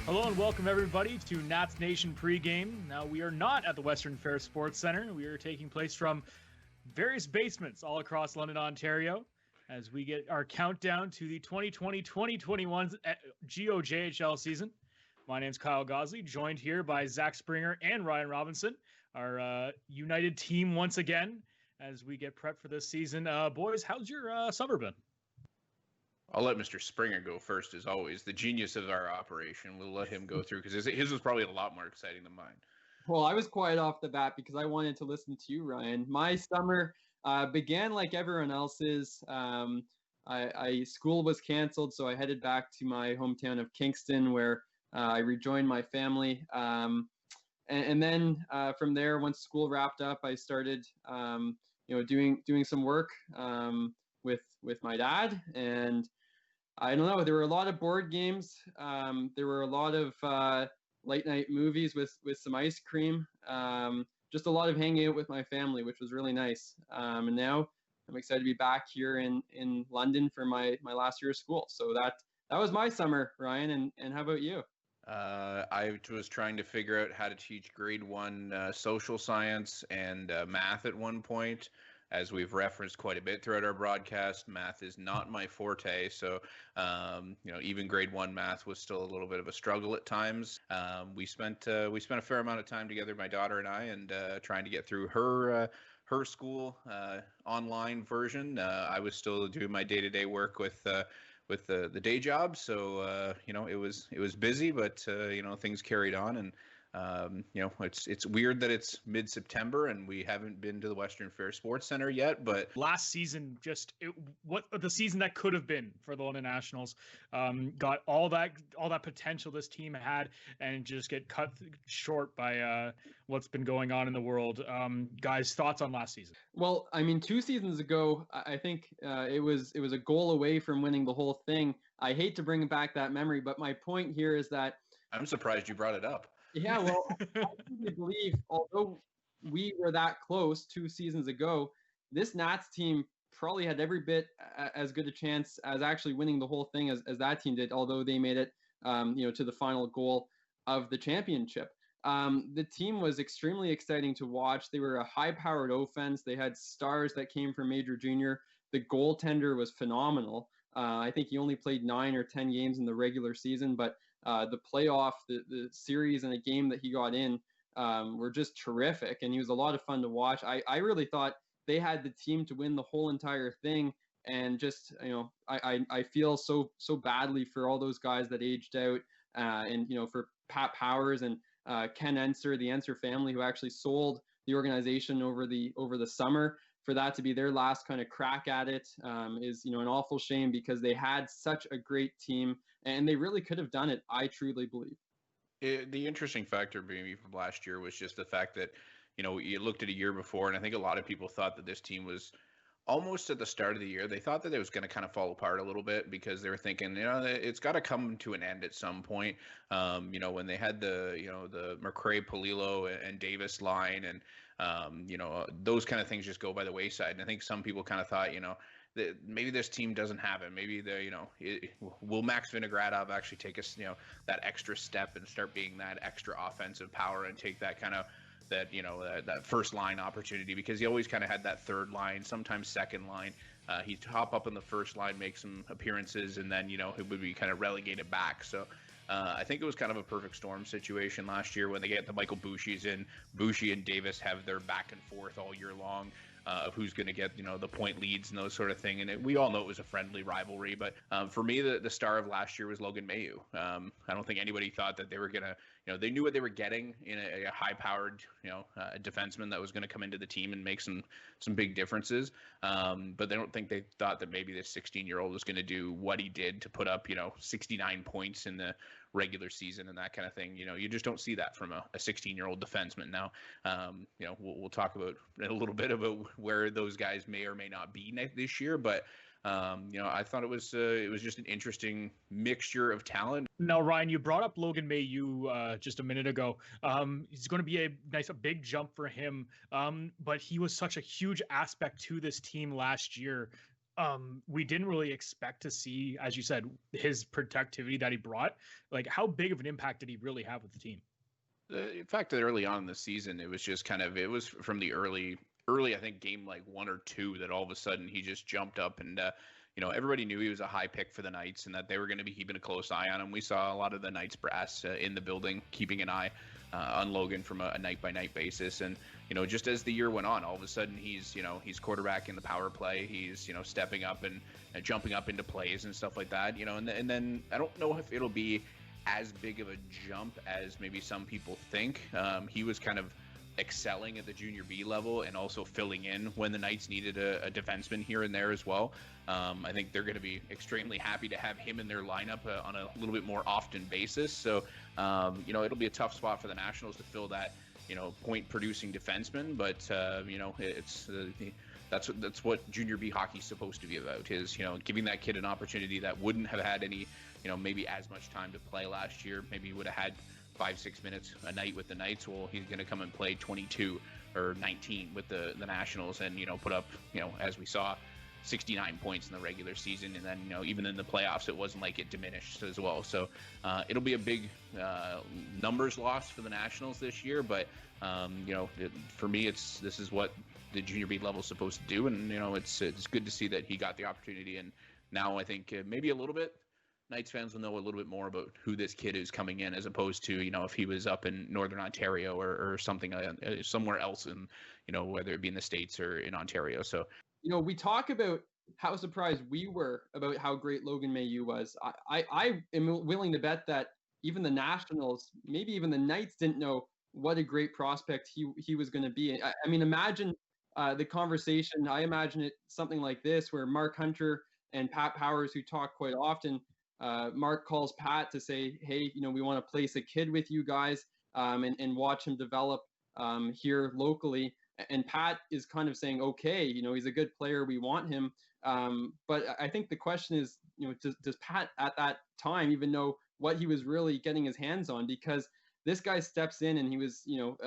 Hello and welcome everybody to Nats Nation pregame. Now we are not at the Western Fair Sports Centre. We are taking place from various basements all across London, Ontario, as we get our countdown to the 2020-2021 GOJHL season. My name's Kyle Gosleigh, joined here by Zach Springer and Ryan Robinson, our united team once again as we get prepped for this season. Boys, how's your summer been? I'll let Mr. Springer go first, as always. The genius of our operation. We'll let him go through because his was probably a lot more exciting than mine. Well, I was quiet off the bat because I wanted to listen to you, Ryan. My summer began like everyone else's. School was canceled, so I headed back to my hometown of Kingston, where I rejoined my family. And then from there, once school wrapped up, I started, doing some work with my dad. And I don't know, there were a lot of board games. There were a lot of late night movies with some ice cream. Just a lot of hanging out with my family, which was really nice. And now I'm excited to be back here in London for my last year of school. So that was my summer, Ryan. And how about you? I was trying to figure out how to teach grade 1 social science and math at one point. As we've referenced quite a bit throughout our broadcast, math is not my forte. So, even grade 1 math was still a little bit of a struggle at times. We spent a fair amount of time together, my daughter and I, and trying to get through her school online version. I was still doing my day-to-day work with the day job. So, it was busy, but, things carried on. And, it's weird that it's mid-September and we haven't been to the Western Fair Sports Centre yet. But last season, what the season that could have been for the London Nationals, got all that potential this team had, and just get cut short by what's been going on in the world. Guys, thoughts on last season? Well, I mean, 2 seasons ago, I think it was a goal away from winning the whole thing. I hate to bring back that memory, but my point here is that I'm surprised you brought it up. Yeah, well, I really believe, although we were that close 2 seasons ago, this Nats team probably had every bit as good a chance as actually winning the whole thing as that team did, although they made it, to the final goal of the championship. The team was extremely exciting to watch. They were a high-powered offense. They had stars that came from Major Junior. The goaltender was phenomenal. I think he only played 9 or 10 games in the regular season, but the playoff, the series and the game that he got in were just terrific, and he was a lot of fun to watch. I really thought they had the team to win the whole entire thing, and just, I feel so badly for all those guys that aged out, and for Pat Powers and Ken Enser, the Enser family, who actually sold the organization over the summer. For that to be their last kind of crack at it is, an awful shame, because they had such a great team and they really could have done it, I truly believe. The interesting factor maybe from last year was just the fact that, you looked at a year before, and I think a lot of people thought that this team was almost at the start of the year. They thought that it was going to kind of fall apart a little bit, because they were thinking, it's got to come to an end at some point. When they had the McRae, Polillo, and Davis line, and those kind of things just go by the wayside. And I think some people kind of thought, that maybe this team doesn't have it. Maybe will Max Vinogradov actually take us, that extra step and start being that extra offensive power and take that kind of that first line opportunity, because he always kind of had that third line, sometimes second line. He'd hop up in the first line, make some appearances, and then, he would be kind of relegated back. So I think it was kind of a perfect storm situation last year when they get the Michael Bouchys in. Bouchy and Davis have their back and forth all year long of who's going to get, the point leads and those sort of thing. And we all know it was a friendly rivalry. But for me, the star of last year was Logan Mailloux. I don't think anybody thought that they were going to, they knew what they were getting in a high-powered, defenseman that was going to come into the team and make some big differences. But they thought that maybe this 16-year-old was going to do what he did to put up, 69 points in the regular season and that kind of thing. You just don't see that from a 16-year-old defenseman. Now, we'll talk about in a little bit about where those guys may or may not be this year, but I thought it was just an interesting mixture of talent. Now, Ryan, you brought up Logan Mailloux just a minute ago. It's going to be a big jump for him, but he was such a huge aspect to this team last year. we didn't really expect to see, as you said, his productivity that he brought. Like, how big of an impact did he really have with the team? The fact that early on in the season, it was just it was from the early, I think game like 1 or 2 that all of a sudden he just jumped up and, everybody knew he was a high pick for the Knights and that they were going to be keeping a close eye on him. We saw a lot of the Knights brass in the building, keeping an eye on Logan from a night by night basis. And, just as the year went on, all of a sudden he's quarterback in the power play. He's, stepping up and jumping up into plays and stuff like that, and then I don't know if it'll be as big of a jump as maybe some people think. He was kind of excelling at the junior B level and also filling in when the Knights needed a defenseman here and there as well. I think they're going to be extremely happy to have him in their lineup on a little bit more often basis. So, it'll be a tough spot for the Nationals to fill that, point producing defenseman. But, that's what junior B hockey is supposed to be about, is, giving that kid an opportunity that wouldn't have had any, maybe as much time to play last year. Maybe he would have had 5-6 minutes a night with the Knights. Well, he's going to come and play 22 or 19 with the Nationals and, put up, as we saw, 69 points in the regular season. And then, even in the playoffs, it wasn't like it diminished as well. So it'll be a big numbers loss for the Nationals this year. But, for me, this is what the junior B level is supposed to do. And, it's good to see that he got the opportunity. And now I think maybe a little bit Knights fans will know a little bit more about who this kid is coming in, as opposed to, if he was up in Northern Ontario or something somewhere else in, whether it be in the States or in Ontario. So, we talk about how surprised we were about how great Logan Mailloux was. I am willing to bet that even the Nationals, maybe even the Knights, didn't know what a great prospect he was going to be. I mean, imagine the conversation. I imagine it something like this, where Mark Hunter and Pat Powers, who talk quite often, Mark calls Pat to say, hey, we want to place a kid with you guys and watch him develop here locally. And Pat is kind of saying, okay, he's a good player. We want him. But I think the question is, does Pat at that time even know what he was really getting his hands on? Because this guy steps in and he was,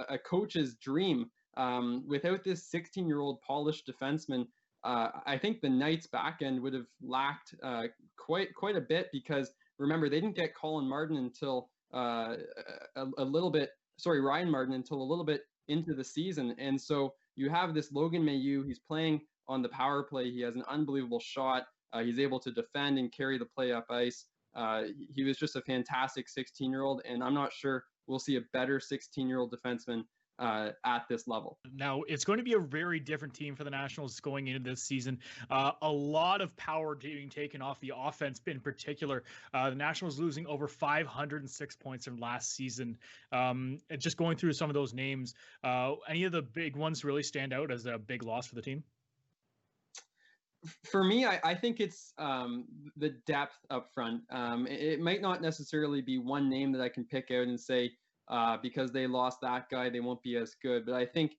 a coach's dream. Without this 16-year-old polished defenseman, I think the Knights back end would have lacked quite a bit, because remember, they didn't get Ryan Martin until a little bit into the season. And so you have this Logan Mailloux. He's playing on the power play. He has an unbelievable shot. He's able to defend and carry the play up ice. He was just a fantastic 16-year-old, and I'm not sure we'll see a better 16-year-old defenseman at this level. Now, it's going to be a very different team for the Nationals going into this season. A lot of power being taken off the offense in particular. The Nationals losing over 506 points from last season. And just going through some of those names, any of the big ones really stand out as a big loss for the team? For me, I think it's the depth up front. It might not necessarily be one name that I can pick out and say, because they lost that guy, they won't be as good. But I think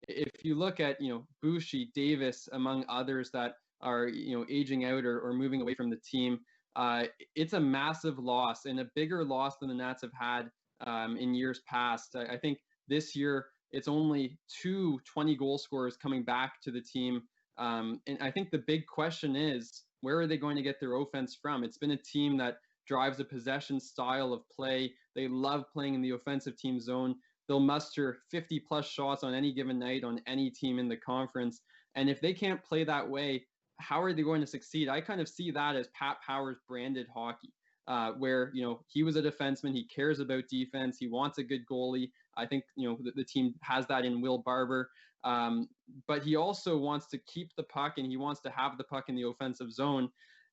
if you look at, Boucher, Davis, among others that are, aging out or moving away from the team, it's a massive loss, and a bigger loss than the Nats have had in years past. I think this year it's only 2 20-goal scorers coming back to the team. And I think the big question is, where are they going to get their offense from? It's been a team that drives a possession style of play. They love playing in the offensive team zone. They'll muster 50-plus shots on any given night on any team in the conference. And if they can't play that way, how are they going to succeed? I kind of see that as Pat Powers branded hockey, where, he was a defenseman. He cares about defense. He wants a good goalie. I think, the team has that in Will Barber. But he also wants to keep the puck, and he wants to have the puck in the offensive zone.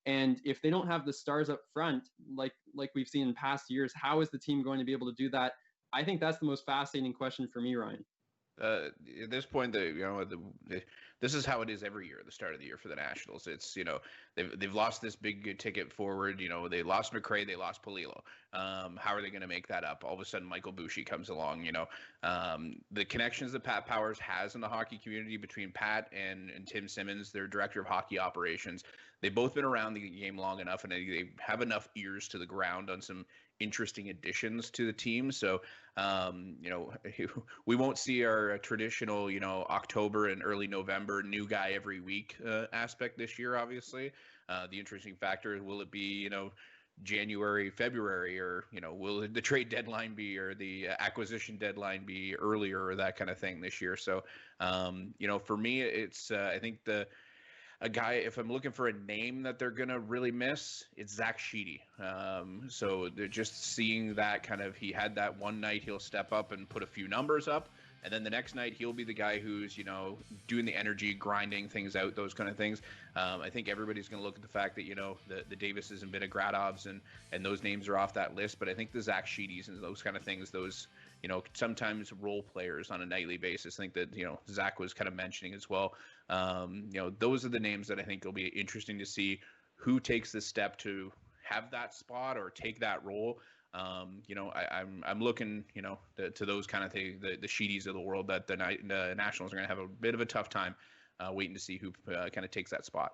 And if they don't have the stars up front, like we've seen in past years, how is the team going to be able to do that? I think that's the most fascinating question for me, Ryan. At this point, this is how it is every year at the start of the year for the Nationals. It's, they've lost this big ticket forward. They lost McKnight, they lost Polillo. How are they going to make that up? All of a sudden, Michael Boucher comes along. The connections that Pat Powers has in the hockey community between Pat and Tim Simmons, their director of hockey operations, they've both been around the game long enough, and they have enough ears to the ground on some interesting additions to the team. So, we won't see our traditional, October and early November new guy every week aspect this year. Obviously, the interesting factor is, will it be, January, February, or will the trade deadline be, or the acquisition deadline be earlier, or that kind of thing this year? So, for me, it's I think a guy, if I'm looking for a name that they're gonna really miss, it's Zach Sheedy. So they're just seeing that kind of, he had that one night he'll step up and put a few numbers up, and then the next night he'll be the guy who's doing the energy, grinding things out, those kind of things. I think everybody's going to look at the fact that the Davises and Vinogradovs and those names are off that list, but I think the Zach Sheedys and those kind of things, those sometimes role players on a nightly basis, I think that Zach was kind of mentioning as well. Those are the names that I think will be interesting to see who takes the step to have that spot or take that role. I'm looking, to those kind of things, the Sheedys of the world, that the Nationals are going to have a bit of a tough time waiting to see who kind of takes that spot.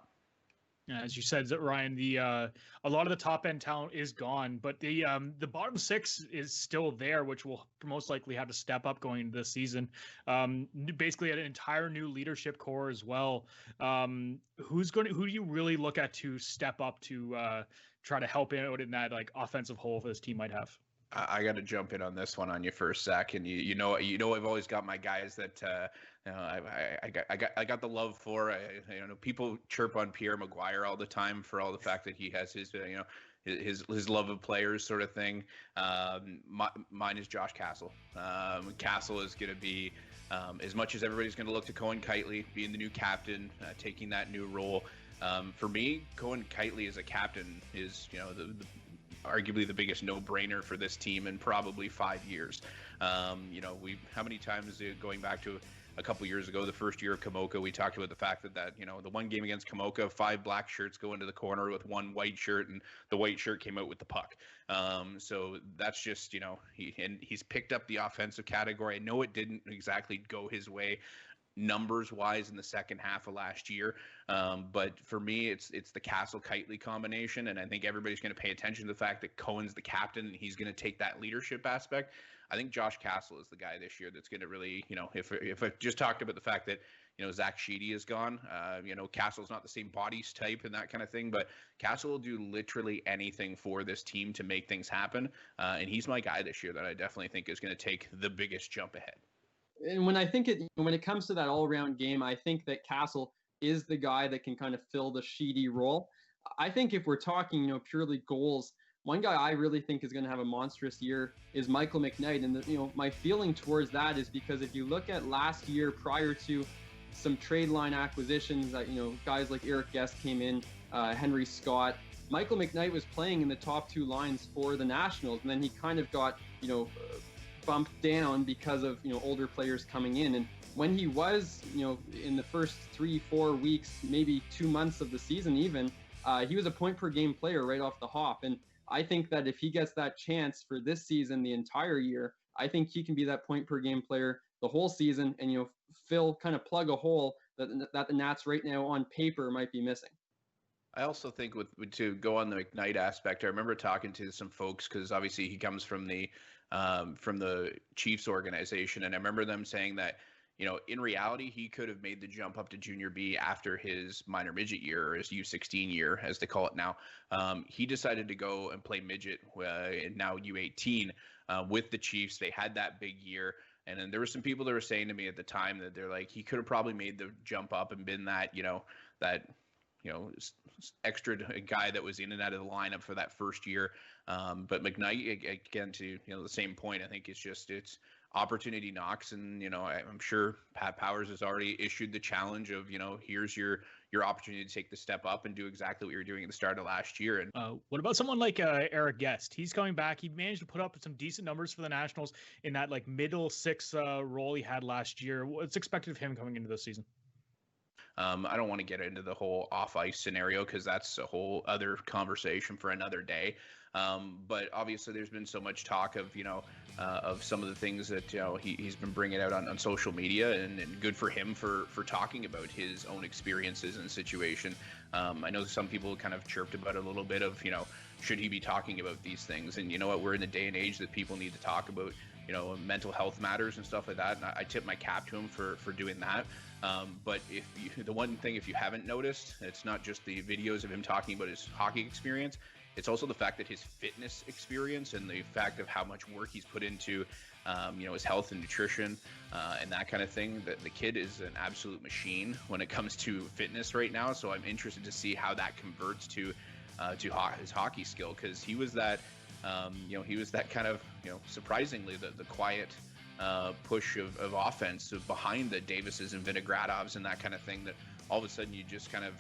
Yeah, as you said, Ryan, a lot of the top end talent is gone, but the bottom six is still there, which will most likely have to step up going into this season. Basically, an entire new leadership core as well. Who do you really look at to step up to try to help out in that offensive hole this team might have? I got to jump in on this one on you first, Zach, and I've always got my guys that I got the love for. People chirp on Pierre Maguire all the time for all the fact that he has his his love of players sort of thing. Mine is Josh Castle. Castle is going to be, as much as everybody's going to look to Cohen Kiteley being the new captain, taking that new role. For me, Cohen Kiteley as a captain is arguably the biggest no-brainer for this team in probably 5 years. How many times, going back to a couple years ago, the first year of Kamoka, we talked about the fact that the one game against Kamoka, 5 black shirts go into the corner with 1 white shirt, and the white shirt came out with the puck. So that's just, he's picked up the offensive category. I know it didn't exactly go his way numbers wise in the second half of last year, but for me, it's the Castle Kiteley combination, and I think everybody's going to pay attention to the fact that Cohen's the captain and he's going to take that leadership aspect. I think Josh Castle is the guy this year that's going to really, if I just talked about the fact that Zach Sheedy is gone, Castle's not the same body type and that kind of thing, but Castle will do literally anything for this team to make things happen, and he's my guy this year that I definitely think is going to take the biggest jump ahead. And when it comes to that all-around game, I think that Castle is the guy that can kind of fill the Sheedy role. I think if we're talking, purely goals, one guy I really think is going to have a monstrous year is Michael McKnight. And my feeling towards that is because if you look at last year, prior to some trade line acquisitions, that guys like Eric Guest came in, Henry Scott, Michael McKnight was playing in the top 2 lines for the Nationals, and then he kind of got bumped down because of older players coming in. And when he was in the first 3-4 weeks, maybe 2 months of the season even, he was a point per game player right off the hop. And I think that if he gets that chance for this season, the entire year, I think he can be that point per game player the whole season and kind of plug a hole that the Nats right now on paper might be missing. I also think to go on the McKnight aspect, I remember talking to some folks, because obviously he comes from the Chiefs organization, and I remember them saying that in reality he could have made the jump up to junior B after his minor midget year, or his U16 year as they call it now. He decided to go and play midget, and now U18 with the Chiefs. They had that big year, and then there were some people that were saying to me at the time that they're like, he could have probably made the jump up and been that extra guy that was in and out of the lineup for that first year. But McKnight, again, to the same point, I think it's opportunity knocks, and I'm sure Pat Powers has already issued the challenge of here's your opportunity to take the step up and do exactly what you were doing at the start of last year. And what about someone like Eric Guest? He's coming back. He managed to put up some decent numbers for the Nationals in that middle 6 role he had last year. What's expected of him coming into this season? I don't want to get into the whole off-ice scenario because that's a whole other conversation for another day. But obviously there's been so much talk of, of some of the things that, he's been bringing out on social media, and good for him for talking about his own experiences and situation. I know some people kind of chirped about it a little bit of, should he be talking about these things? And you know what, we're in the day and age that people need to talk about, mental health matters and stuff like that. And I tip my cap to him for doing that. But the one thing, if you haven't noticed, it's not just the videos of him talking about his hockey experience. It's also the fact that his fitness experience and the fact of how much work he's put into, his health and nutrition and that kind of thing. The kid is an absolute machine when it comes to fitness right now. So I'm interested to see how that converts to his hockey skill, because he was that, he was that kind of, surprisingly the quiet push of offense behind the Davises and Vinogradovs and that kind of thing, that all of a sudden you just kind of,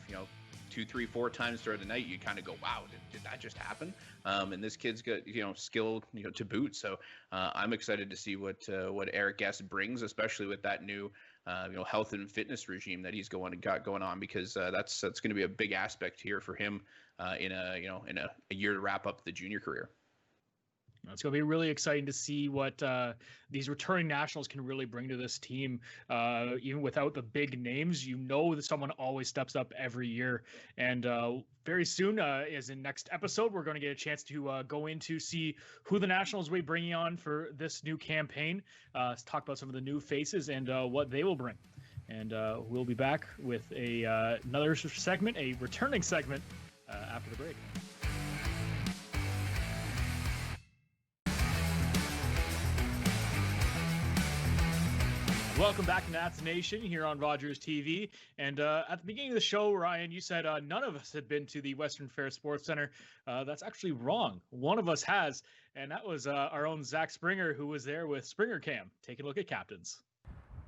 2, 3, 4 times throughout the night, you kind of go, wow, did that just happen? And this kid's got, skill, to boot. So I'm excited to see what Eric Guest brings, especially with that new, health and fitness regime that he's got going on, because that's going to be a big aspect here for him in a year to wrap up the junior career. It's going to be really exciting to see what these returning nationals can really bring to this team. Even without the big names, that someone always steps up every year. And very soon, as in next episode, we're going to get a chance to go in to see who the Nationals will be bringing on for this new campaign. Talk about some of the new faces and what they will bring. And we'll be back with another segment, a returning segment after the break. Welcome back to Nats Nation here on Rogers TV. And at the beginning of the show, Ryan, you said none of us had been to the Western Fair Sports Center. That's actually wrong. One of us has, and that was our own Zach Springer, who was there with SpringerCam, taking a look at captains.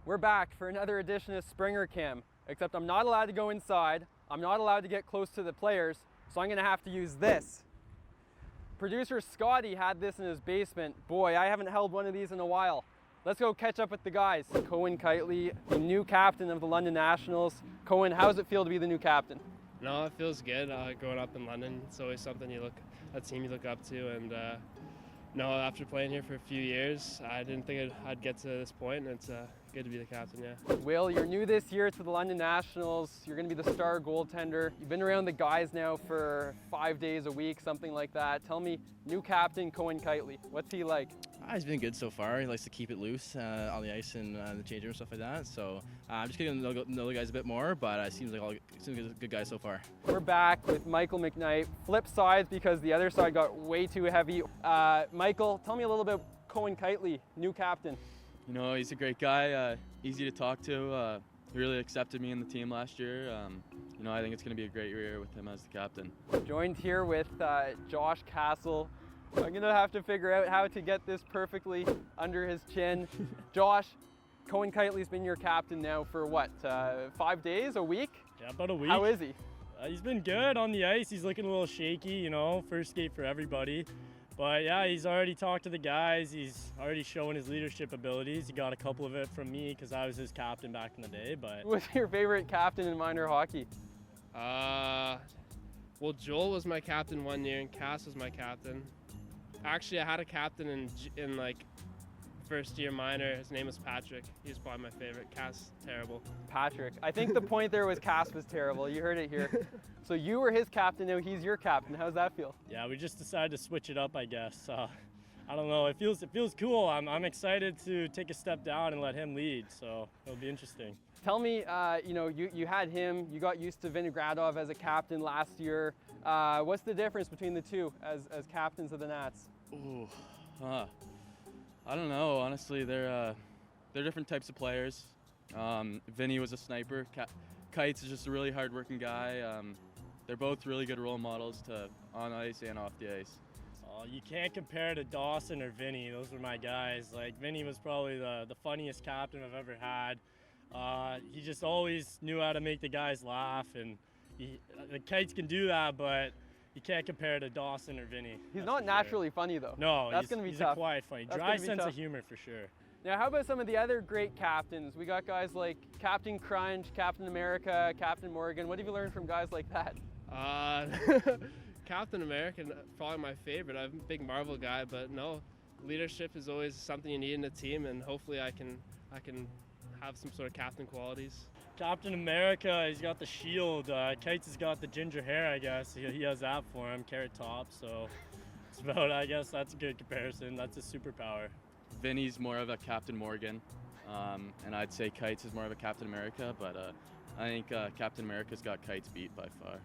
We're back for another edition of SpringerCam, except I'm not allowed to go inside. I'm not allowed to get close to the players, so I'm going to have to use this. Producer Scotty had this in his basement. Boy, I haven't held one of these in a while. Let's go catch up with the guys. Cohen Kiteley, the new captain of the London Nationals. Cohen, how does it feel to be the new captain? No, it feels good. Growing up in London, it's always something a team you look up to. And after playing here for a few years, I didn't think I'd get to this point, and it's good to be the captain, yeah. Will, you're new this year to the London Nationals. You're going to be the star goaltender. You've been around the guys now for 5 days a week, something like that. Tell me, new captain Cohen Kiteley, what's he like? He's been good so far. He likes to keep it loose on the ice and the change room and stuff like that. So I'm just getting to know the guys a bit more, but seems like a good guy so far. We're back with Michael McKnight. Flip sides because the other side got way too heavy. Michael, tell me a little bit Cohen Kiteley, new captain. He's a great guy, easy to talk to. He really accepted me in the team last year. I think it's going to be a great year with him as the captain. Joined here with Josh Castle. I'm going to have to figure out how to get this perfectly under his chin. Josh, Cohen Kiteley's been your captain now for what, 5 days, a week? Yeah, about a week. How is he? He's been good on the ice. He's looking a little shaky, first skate for everybody. But yeah, he's already talked to the guys. He's already shown his leadership abilities. He got a couple of it from me because I was his captain back in the day. But who's your favorite captain in minor hockey? Well, Joel was my captain one year and Cass was my captain. Actually, I had a captain in like first year minor. His name was Patrick. He was probably my favorite. Cass, terrible. Patrick. I think the point there was Cass was terrible. You heard it here. So you were his captain, now he's your captain. How's that feel? Yeah, we just decided to switch it up, I guess. I don't know. It feels cool. I'm excited to take a step down and let him lead. So it'll be interesting. Tell me, you had him. You got used to Vinogradov as a captain last year. What's the difference between the two as captains of the Nats? Ooh, I don't know. Honestly, they're different types of players. Vinny was a sniper. Kites is just a really hard-working guy. They're both really good role models on ice and off the ice. Oh, you can't compare to Dawson or Vinny. Those were my guys. Like Vinny was probably the funniest captain I've ever had. He just always knew how to make the guys laugh, and the Kites can do that, but you can't compare to Dawson or Vinny. He's not naturally funny though. No, that's gonna be he's tough. A quiet funny. Dry sense of humor for sure. Now, how about some of the other great captains? We got guys like Captain Crunch, Captain America, Captain Morgan. What have you learned from guys like that? Captain America, probably my favorite. I'm a big Marvel guy, but no, leadership is always something you need in a team, and hopefully I can have some sort of captain qualities. Captain America, he's got the shield. Kites has got the ginger hair, I guess. He has that for him, carrot top. So it's about, I guess that's a good comparison. That's a superpower. Vinny's more of a Captain Morgan, and I'd say Kites is more of a Captain America, but I think Captain America's got Kites beat by far.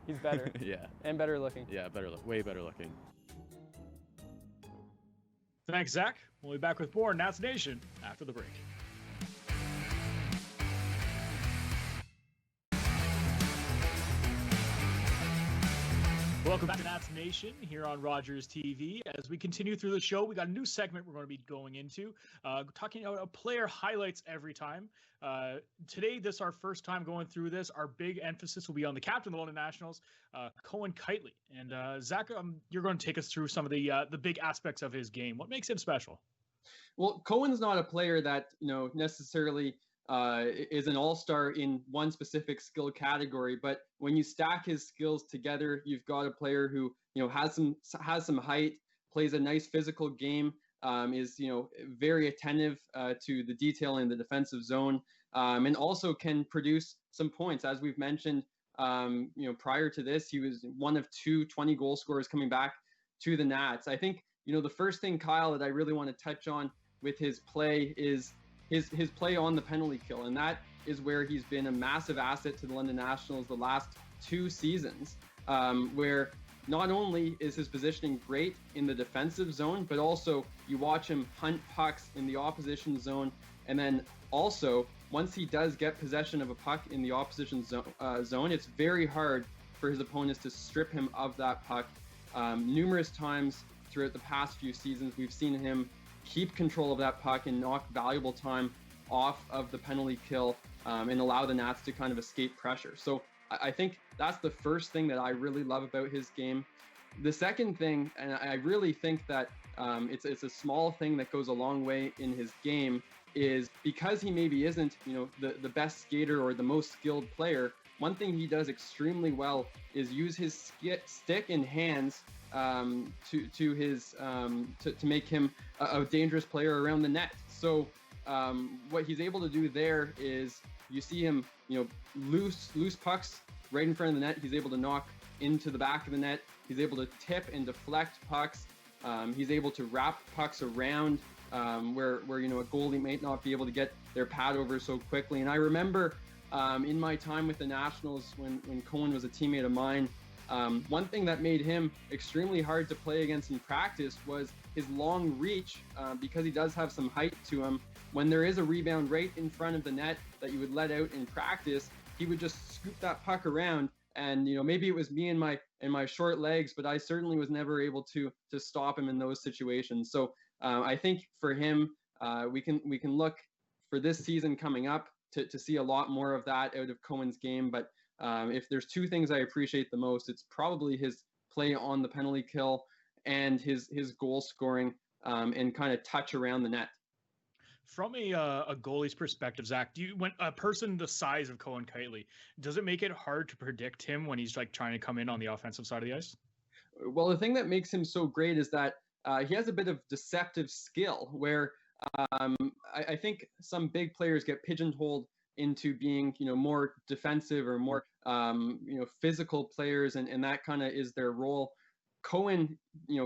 He's better. Yeah. And better looking. Yeah, way better looking. Thanks, Zach. We'll be back with more Nats Nation after the break. Welcome back to Nats Nation here on Rogers TV. As we continue through the show, we got a new segment we're going to be going into, talking about player highlights every time. Today, this is our first time going through this. Our big emphasis will be on the captain of the London Nationals, Cohen Kiteley. And Zach, you're going to take us through some of the big aspects of his game. What makes him special? Well, Cohen's not a player that necessarily is an all-star in one specific skill category, but when you stack his skills together, you've got a player who has some height, plays a nice physical game, is very attentive to the detail in the defensive zone, and also can produce some points. As we've mentioned, prior to this, he was one of 2 20-goal scorers coming back to the Nats. I think the first thing, Kyle, that I really want to touch on with his play is his play on the penalty kill, and that is where he's been a massive asset to the London Nationals the last 2 seasons, where not only is his positioning great in the defensive zone, but also you watch him hunt pucks in the opposition zone, and then also once he does get possession of a puck in the opposition zone, it's very hard for his opponents to strip him of that puck. Numerous times throughout the past few seasons, we've seen him keep control of that puck and knock valuable time off of the penalty kill, and allow the Nats to kind of escape pressure. So I think that's the first thing that I really love about his game. The second thing, and I really think that it's a small thing that goes a long way in his game, is because he maybe isn't the best skater or the most skilled player, one thing he does extremely well is use his stick and hands to make him a dangerous player around the net. So what he's able to do there is you see him, loose pucks right in front of the net. He's able to knock into the back of the net. He's able to tip and deflect pucks. He's able to wrap pucks around where a goalie might not be able to get their pad over so quickly. And I remember in my time with the Nationals when Cohen was a teammate of mine, one thing that made him extremely hard to play against in practice was his long reach, because he does have some height to him. When there is a rebound right in front of the net that you would let out in practice, he would just scoop that puck around, and maybe it was me and my short legs, but I certainly was never able to stop him in those situations. So I think for him, we can look for this season coming up to see a lot more of that out of Cohen's game. But if there's 2 things I appreciate the most, it's probably his play on the penalty kill and his goal scoring and kind of touch around the net. From a goalie's perspective, Zach, when a person the size of Cohen Kiteley, does it make it hard to predict him when he's trying to come in on the offensive side of the ice? Well, the thing that makes him so great is that he has a bit of deceptive skill where I think some big players get pigeonholed into being more defensive or more physical players, and that kind of is their role. Cohen,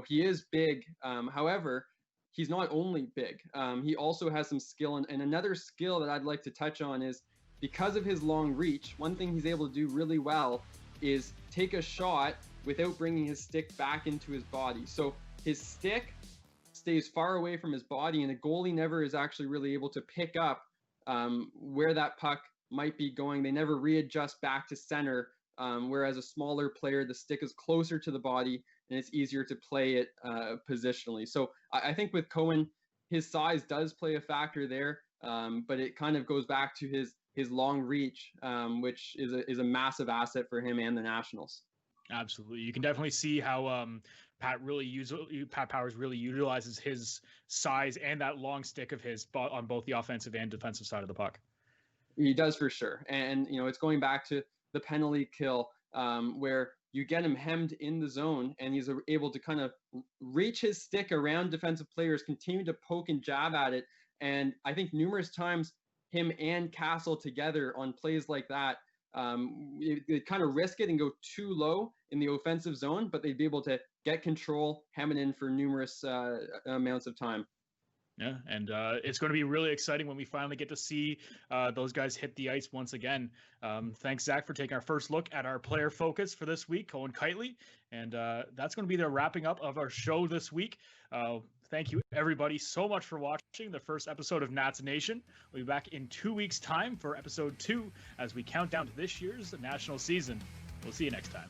he is big, however, he's not only big, he also has some skill, and another skill that I'd like to touch on is because of his long reach, one thing he's able to do really well is take a shot without bringing his stick back into his body. So his stick stays far away from his body, and the goalie never is actually really able to pick up where that puck might be going. They never readjust back to center, whereas a smaller player, the stick is closer to the body and it's easier to play it positionally. So I think with Cohen, his size does play a factor there, but it kind of goes back to his long reach, which is a massive asset for him and the Nationals. Absolutely. You can definitely see how Pat Powers really utilizes his size and that long stick of his on both the offensive and defensive side of the puck. He does for sure. And, it's going back to the penalty kill, where you get him hemmed in the zone, and he's able to kind of reach his stick around defensive players, continue to poke and jab at it. And I think numerous times him and Castle together on plays like that, they kind of risk it and go too low in the offensive zone, but they'd be able to get control, hem it in for numerous amounts of time. Yeah, and it's going to be really exciting when we finally get to see those guys hit the ice once again. Thanks, Zach, for taking our first look at our player focus for this week, Cohen Kiteley. And that's going to be the wrapping up of our show this week. Thank you, everybody, so much for watching the first episode of Nats Nation. We'll be back in 2 weeks' time for episode 2 as we count down to this year's national season. We'll see you next time.